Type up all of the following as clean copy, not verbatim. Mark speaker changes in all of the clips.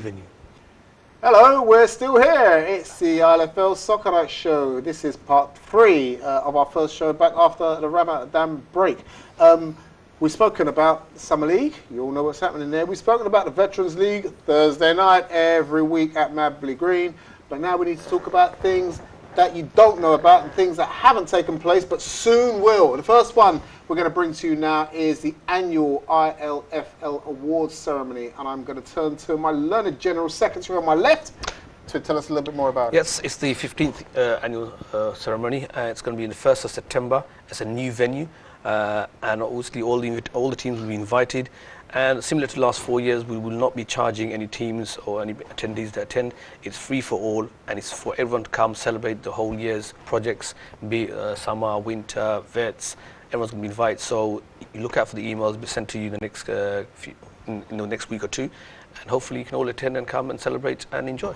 Speaker 1: venue.
Speaker 2: Hello, we're still here. It's the ILFL Soccer Night Show. This is part 3 of our first show back after the Ramadan break. We've spoken about the Summer League. You all know what's happening there. We've spoken about the Veterans League Thursday night every week at Mabley Green. But now we need to talk about things that you don't know about and things that haven't taken place but soon will. The first one we're going to bring to you now is the annual ILFL Awards ceremony, and I'm going to turn to my learned General Secretary on my left to tell us a little bit more about it.
Speaker 1: Yes, it's the 15th annual ceremony. It's going to be on the 1st of September. It's a new venue, and obviously all the teams will be invited. And similar to the last 4 years, we will not be charging any teams or any attendees that attend. It's free for all, and it's for everyone to come celebrate the whole year's projects, be it summer, winter, vets. Everyone's going to be invited. So you look out for the emails be sent to you in the next next week or two, and hopefully you can all attend and come and celebrate and enjoy.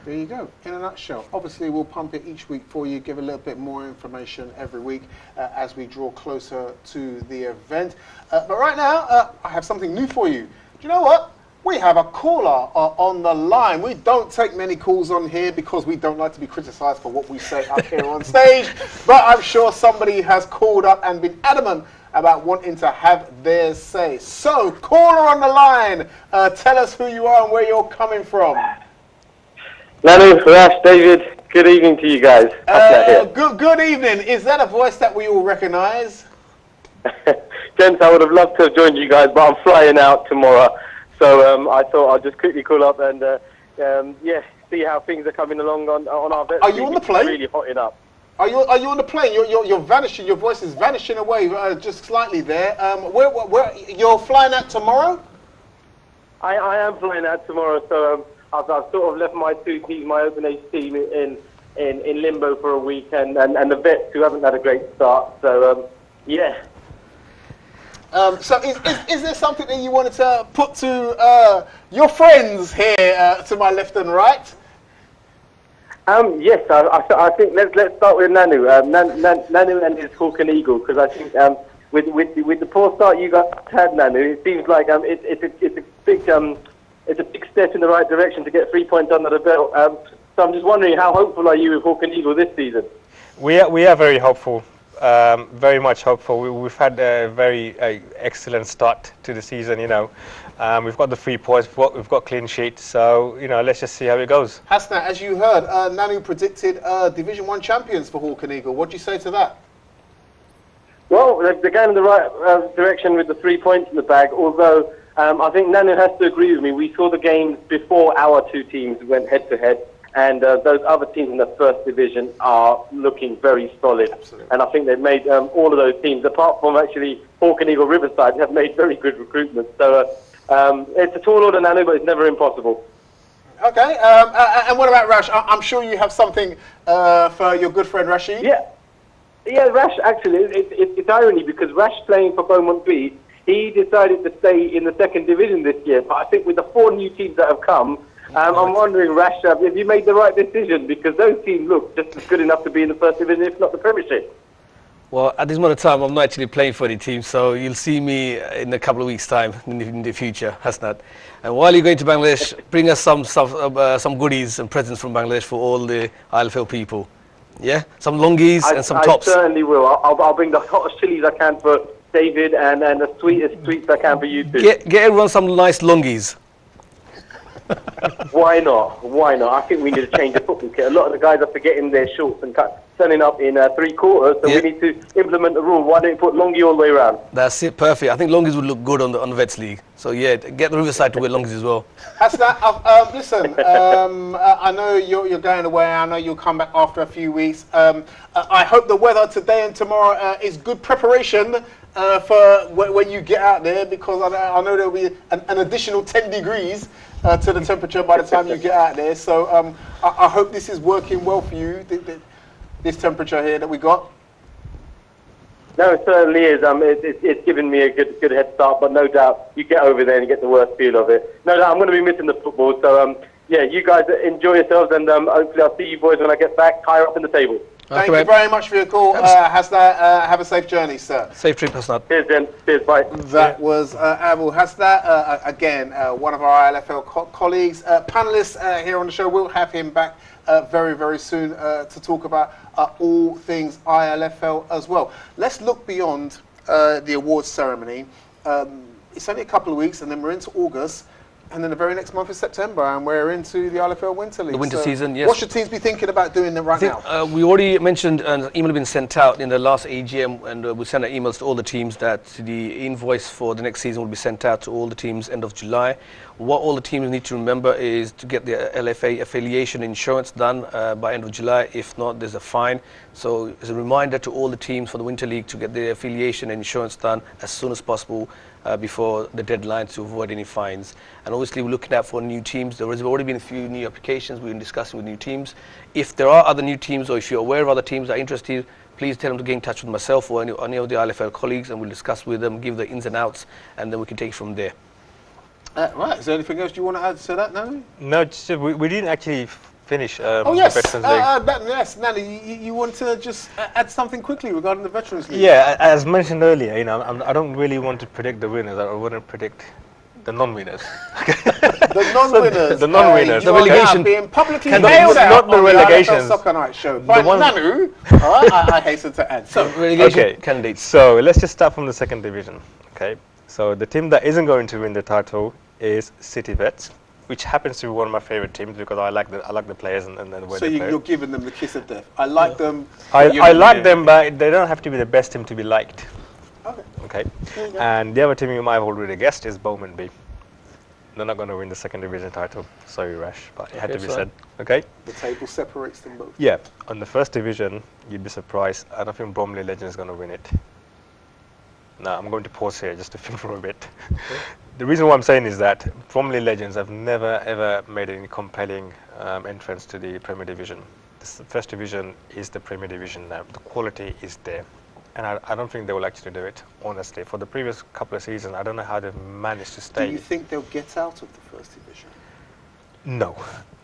Speaker 2: There you go, in a nutshell. Obviously, we'll pump it each week for you, give a little bit more information every week as we draw closer to the event. But right now, I have something new for you. Do you know what? We have a caller on the line. We don't take many calls on here because we don't like to be criticised for what we say up here on stage. But I'm sure somebody has called up and been adamant about wanting to have their say. So, caller on the line, tell us who you are and where you're coming from.
Speaker 3: Nanu, Rash, David, good evening to you guys.
Speaker 2: Good evening. Is that a voice that we all recognise?
Speaker 3: Gents, I would have loved to have joined you guys, but I'm flying out tomorrow. So I thought I'd just quickly call up and yeah, see how things are coming along on our vet.
Speaker 2: Are you on the plane?
Speaker 3: Really hotting up.
Speaker 2: Are you on the plane? You're vanishing. Your voice is vanishing away just slightly there. Where you're flying out tomorrow?
Speaker 3: I am flying out tomorrow. So I've sort of left my two teams, my open age team in limbo for a week, and the vets who haven't had a great start. So yeah.
Speaker 2: So is there something that you wanted to put to your friends here to my left and right?
Speaker 3: Yes, I think let's start with Nanu. Nanu and his Hawk and Eagle, because I think with the poor start you guys had, Nanu, it seems like it's a big step in the right direction to get 3 points under the belt. So I'm just wondering, how hopeful are you with Hawk and Eagle this season?
Speaker 4: We are very hopeful. Very much hopeful. We've had a very excellent start to the season. You know, we've got the 3 points. We've got clean sheet. So you know, let's just see how it goes.
Speaker 2: Hasna, as you heard, Nanu predicted Division 1 champions for Hawk and Eagle. What do you say to that?
Speaker 3: Well, they're going in the right direction with the 3 points in the bag. Although I think Nanu has to agree with me. We saw the games before our two teams went head to head. And those other teams in the first division are looking very solid. Absolutely. And I think they've made all of those teams, apart from actually Hawk and Eagle Riverside, have made very good recruitment. So it's a tall order, Nanu, but it's never impossible.
Speaker 2: Okay. And what about Rash? I'm sure you have something for your good friend Rashid.
Speaker 3: Yeah, Rash, actually, it's irony because Rash playing for Beaumont B, he decided to stay in the second division this year. But I think with the 4 new teams that have come, I'm wondering, Rash, have you made the right decision? Because those teams look just as good enough to be in the first division, if not the Premiership.
Speaker 1: Well, at this moment of time, I'm not actually playing for any team, so you'll see me in a couple of weeks' time in the future, Hasnat. And while you're going to Bangladesh, bring us some goodies and presents from Bangladesh for all the ILFL people. Yeah, some longis and some tops.
Speaker 3: I certainly will. I'll bring the hottest chilies I can for David and the sweetest treats I can for you too.
Speaker 1: Get everyone some nice longis.
Speaker 3: Why not? Why not? I think we need to change the football kit. A lot of the guys are forgetting their shorts and turning up in 3/4, so we need to implement the rule. Why don't you put longi all the way around?
Speaker 1: That's it, perfect. I think longis would look good on the Vets League. So yeah, get the Riverside to wear longis as well.
Speaker 2: Listen, I know you're going away. I know you'll come back after a few weeks. I hope the weather today and tomorrow is good preparation for when you get out there, because I know there'll be an additional 10 degrees to the temperature by the time you get out there. So I hope this is working well for you, this temperature here that we got.
Speaker 3: No, it certainly is. It's given me a good head start, but no doubt you get over there and you get the worst feel of it. No doubt I'm going to be missing the football. So yeah, you guys enjoy yourselves, and hopefully I'll see you boys when I get back higher up in the table.
Speaker 2: Thank you very much for your call. Have a safe journey, sir.
Speaker 1: Safe trip, Hasnat.
Speaker 3: Cheers, then. Cheers, bye.
Speaker 2: That was Abu Hasna, again, one of our ILFL colleagues. Panelists here on the show. We'll have him back very, very soon to talk about all things ILFL as well. Let's look beyond the awards ceremony. It's only a couple of weeks, and then we're into August. And then the very next month is September, and we're into the ILFL Winter League.
Speaker 1: The winter season, yes.
Speaker 2: What should teams be thinking about doing right now?
Speaker 1: We already mentioned, an email has been sent out in the last AGM, and we sent out emails to all the teams that the invoice for the next season will be sent out to all the teams end of July. What all the teams need to remember is to get the LFA affiliation insurance done by end of July. If not, there's a fine. So it's a reminder to all the teams for the Winter League to get their affiliation insurance done as soon as possible before the deadline to avoid any fines. And obviously we're looking out for new teams. There has already been a few new applications we've been discussing with new teams. If there are other new teams, or if you're aware of other teams that are interested, please tell them to get in touch with myself or any of the ILFL colleagues, and we'll discuss with them, give the ins and outs, and then we can take it from there.
Speaker 2: Right, is there anything else you want to add to that, Nani?
Speaker 4: No, just, we didn't actually finish
Speaker 2: oh yes,
Speaker 4: the Veterans League.
Speaker 2: Yes, Nani, you want to just add something quickly regarding the Veterans League?
Speaker 4: Yeah, as mentioned earlier, you know, I don't really want to predict the winners. I want to predict the non-winners.
Speaker 2: The non-winners.
Speaker 4: The non-winners.
Speaker 2: The relegation being publicly nailed out
Speaker 4: not the
Speaker 2: on
Speaker 4: relegations.
Speaker 2: The Soccer Night show. By Nanu, I hasten to add. So,
Speaker 1: relegation candidates.
Speaker 4: So let's just start from the second division. Okay. So the team that isn't going to win the title is City Vets, which happens to be one of my favorite teams because I like the players and the way
Speaker 2: so
Speaker 4: they play.
Speaker 2: You're giving them the kiss of death. I like them.
Speaker 4: I like them, but they don't have to be the best team to be liked.
Speaker 2: Okay.
Speaker 4: Okay. And the other team you might have already guessed is Bowman B. They're not going to win the second division title. Sorry, Rash, but it had to be said. Okay.
Speaker 2: The table separates them both.
Speaker 4: Yeah. On the first division, you'd be surprised. I don't think Bromley Legends is going to win it. Now, I'm going to pause here just to think for a bit. Okay. The reason why I'm saying is that Bromley Legends have never ever made any compelling entrance to the Premier Division. The first division is the Premier Division now. The quality is there. And I don't think they will actually do it, honestly. For the previous couple of seasons, I don't know how they've managed to stay.
Speaker 2: Do you think they'll get out of the first division?
Speaker 4: No.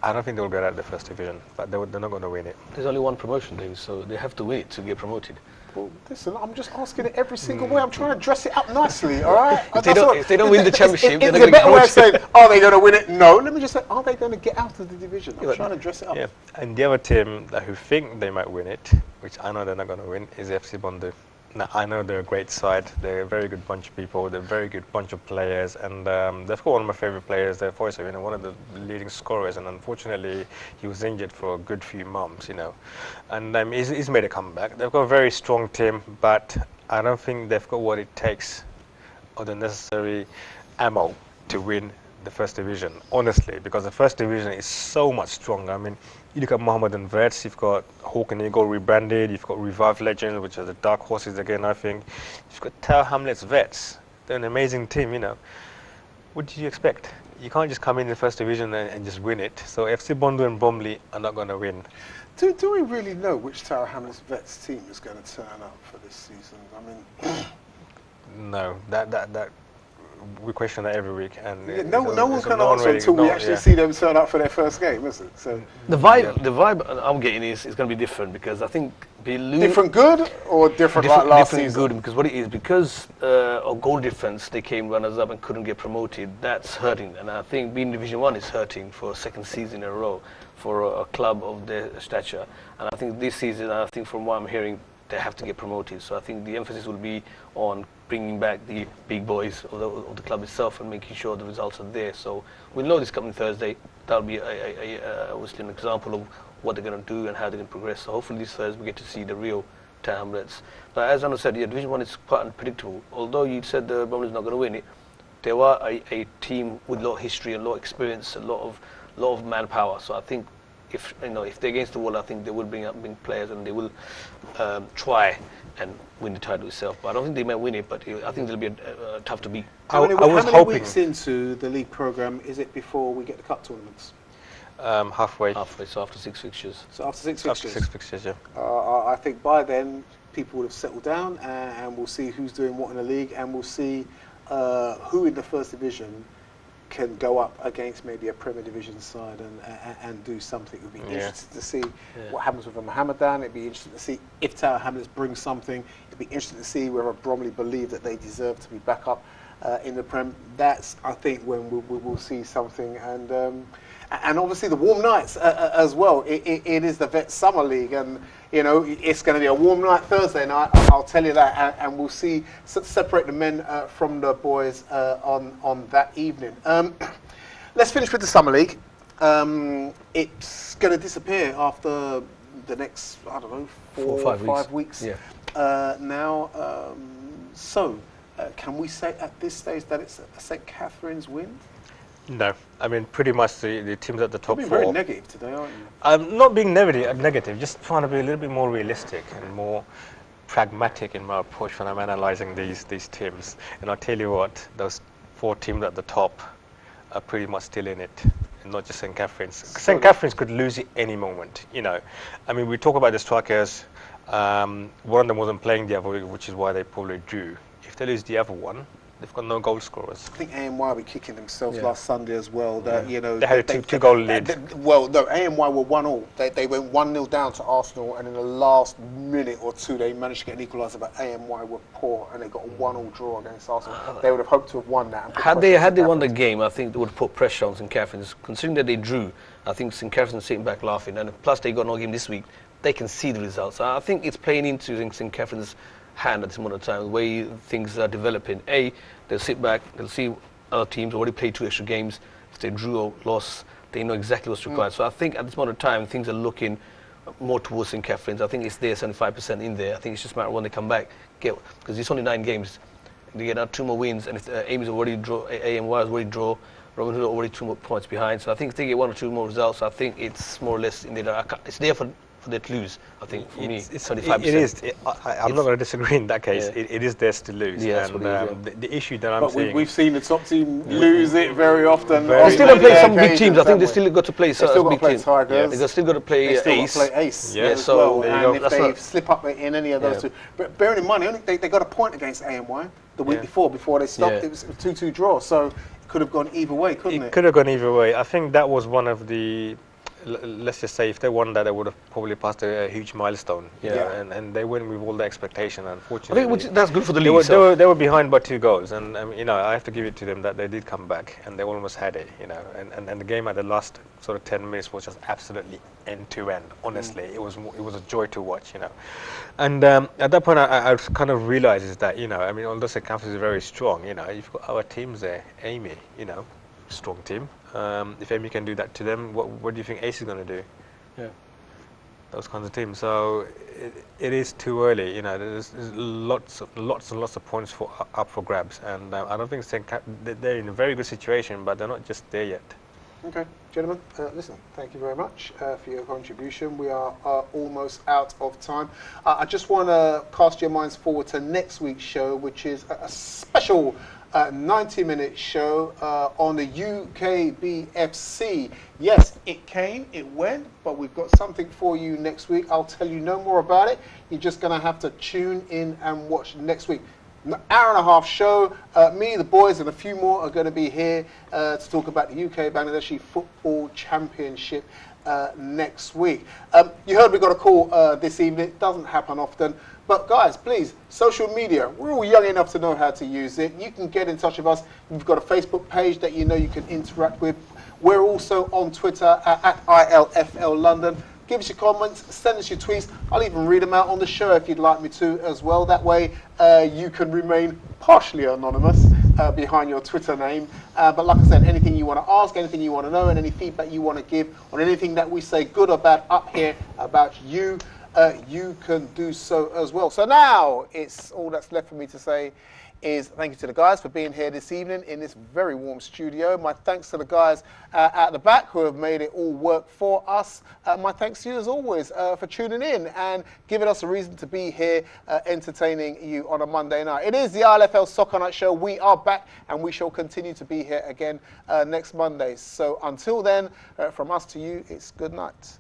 Speaker 4: I don't think they'll get out of the first division, but they're not going to win it.
Speaker 1: There's only one promotion, David, so they have to win it to get promoted.
Speaker 2: Well, listen, I'm just asking it every single way. I'm trying to dress it up nicely, all right?
Speaker 1: If they don't win the championship, they're not
Speaker 2: it's a
Speaker 1: going to get
Speaker 2: better way of
Speaker 1: promoted.
Speaker 2: saying, are they going to win it? No. Let me just say, are they going to get out of the division? I'm trying to dress it up.
Speaker 4: Yeah. And the other team who think they might win it, which I know they're not going to win, is FC Bondo. Now, I know they're a great side. They're a very good bunch of people. They're a very good bunch of players, and they've got one of my favorite players. They're also, you know, one of the leading scorers, and unfortunately, he was injured for a good few months, you know, and he's made a comeback. They've got a very strong team, but I don't think they've got what it takes or the necessary ammo to win the first division, honestly, because the first division is so much stronger. I mean, you look at Mohammedan Vets, you've got Hawk and Eagle rebranded, you've got Revive Legends, which are the dark horses again, I think. You've got Tower Hamlets Vets. They're an amazing team, you know. What did you expect? You can't just come in the first division and just win it. So FC Bondo and Bromley are not going to win.
Speaker 2: Do we really know which Tower Hamlets Vets team is going to turn up for this season? I mean,
Speaker 4: no, that we question that every week, and
Speaker 2: no one can answer until we actually see them turn up for their first game, is it? So
Speaker 1: the vibe I'm getting is going to be different, because I think
Speaker 2: different good or different like last
Speaker 1: different
Speaker 2: season.
Speaker 1: Good, because what it is, because of goal difference they came runners up and couldn't get promoted. That's hurting, and I think being Division 1 is hurting for a second season in a row for a club of their stature. And I think this season, I think from what I'm hearing, they have to get promoted. So I think the emphasis will be on bringing back the big boys of the club itself and making sure the results are there. So we'll know this coming Thursday. That'll be obviously an example of what they're going to do and how they're going to progress. So hopefully this Thursday we get to see the real Tower Hamlets. But as Anu said, yeah, Division 1 is quite unpredictable. Although you said the Bromley's not going to win it, they were a team with a lot of history, a lot of experience, a lot of manpower. So I think if they're against the wall, I think they will bring players and they will try and win the title itself. But I don't think they might win it, but I think they'll be tough to beat.
Speaker 2: How many weeks into the league programme is it before we get the cup tournaments?
Speaker 4: Halfway.
Speaker 1: Halfway, so after 6 fixtures.
Speaker 2: So after 6 fixtures?
Speaker 4: After 6 fixtures, yeah.
Speaker 2: I think by then people will have settled down and we'll see who's doing what in the league, and we'll see who in the first division can go up against maybe a Premier Division side and do something. It would be interesting to see what happens with a Mohammedan. It'd be interesting to see if Tower Hamlets brings something. It'd be interesting to see whether Bromley believe that they deserve to be back up in the Prem. That's, I think, when we'll see something. And obviously the warm nights as well. It is the Vet Summer League, and you know it's going to be a warm night Thursday night. I'll tell you that, and we'll see separate the men from the boys on that evening. Let's finish with the Summer League. It's going to disappear after the next, I don't know, four or five weeks.
Speaker 1: Yeah.
Speaker 2: Now, so can we say at this stage that it's a St. Catherine's win?
Speaker 4: No, I mean pretty much the teams at the top
Speaker 2: You're
Speaker 4: four.
Speaker 2: being very negative today, aren't you?
Speaker 4: I'm not being negative, just trying to be a little bit more realistic and more pragmatic in my approach when I'm analysing these teams. And I'll tell you what, those 4 teams at the top are pretty much still in it, and not just St. Catherine's. St. Catherine's could lose it any moment, you know. I mean, we talk about the strikers. One of them wasn't playing the other week, which is why they probably drew. If they lose the other one, they've got no goal scorers.
Speaker 2: I think AMY were kicking themselves last Sunday as well. That you know
Speaker 4: they had a two-goal lead.
Speaker 2: Well, no, AMY were 1-1. They went 1-0 down to Arsenal, and in the last minute or two, they managed to get an equaliser. But AMY were poor, and they got a 1-1 draw against Arsenal. They would have hoped to have won that. And
Speaker 1: Had they won the game, I think they would have put pressure on St. Catherine's. Considering that they drew, I think St. Catherine's sitting back laughing, and plus they got no game this week. They can see the results. I think it's playing into St. Catherine's hand at this moment of time, the way things are developing. They'll sit back, they'll see other teams already played 2 extra games. If they drew or lost, they know exactly what's required. So I think at this moment of time, things are looking more towards St. Catherine's. I think it's there, 75% in there. I think it's just a matter of when they come back, because it's only 9 games. They get out 2 more wins, and if AMY has already draw, Robin Hyder already 2 more points behind. So I think if they get 1 or 2 more results, I think it's more or less in there. It's there for them to lose, I think, for me. It's 75%.
Speaker 4: It is. I'm not going to disagree in that case.
Speaker 2: Yeah.
Speaker 4: It is theirs to lose.
Speaker 1: Yeah,
Speaker 4: and the issue that I'm seeing...
Speaker 2: we've seen the top team lose it very often.
Speaker 1: They still got to play some big teams. I think they still got to play
Speaker 2: They still got to
Speaker 1: big
Speaker 2: play
Speaker 1: teams.
Speaker 2: Tigers.
Speaker 1: They've still got to play
Speaker 2: They still got
Speaker 1: Ace.
Speaker 2: to play Ace
Speaker 1: Yeah,
Speaker 2: as
Speaker 1: so
Speaker 2: well. And if they slip up in any of those two... But bearing in mind, they got a point against AMY the week before they stopped. It was a 2-2 draw, so it could have gone either way, couldn't it?
Speaker 4: It could have gone either way. I think that was one of the... Let's just say if they won that, they would have probably passed a huge milestone. And they went with all the expectation. Unfortunately,
Speaker 1: I think that's good for the league.
Speaker 4: They were behind by 2 goals, and you know I have to give it to them that they did come back and they almost had it. You know, and the game at the last sort of 10 minutes was just absolutely end to end. Honestly, it was a joy to watch. You know, and at that point I kind of realized is that I mean although St. Catherine's is very strong, you've got our teams there. AMY, strong team. If AMY can do that to them, what do you think Ace is going to do?
Speaker 1: Yeah,
Speaker 4: those kinds of teams. So it is too early. There's lots and lots of points up for grabs, and I don't think they're in a very good situation, but they're not just there yet.
Speaker 2: Okay, gentlemen, listen, thank you very much for your contribution. We are almost out of time. I just want to cast your minds forward to next week's show, which is a special 90-minute show on the UKBFC. Yes, it came, it went, but we've got something for you next week. I'll tell you no more about it. You're just going to have to tune in and watch next week. An hour-and-a-half show. Me, the boys, and a few more are going to be here to talk about the UK Bangladeshi Football Championship next week. You heard we got a call this evening. It doesn't happen often. But guys, please, social media, we're all young enough to know how to use it. You can get in touch with us. We've got a Facebook page that you can interact with. We're also on Twitter at ILFL London. Give us your comments, send us your tweets. I'll even read them out on the show if you'd like me to as well. That way you can remain partially anonymous behind your Twitter name. But like I said, anything you want to ask, anything you want to know, and any feedback you want to give on anything that we say good or bad up here about you, you can do so as well. So now it's all that's left for me to say is thank you to the guys for being here this evening in this very warm studio. My thanks to the guys at the back who have made it all work for us. My thanks to you as always for tuning in and giving us a reason to be here entertaining you on a Monday night. It is the ILFL Soccer Night Show. We are back and we shall continue to be here again next Monday. So until then, from us to you, it's good night.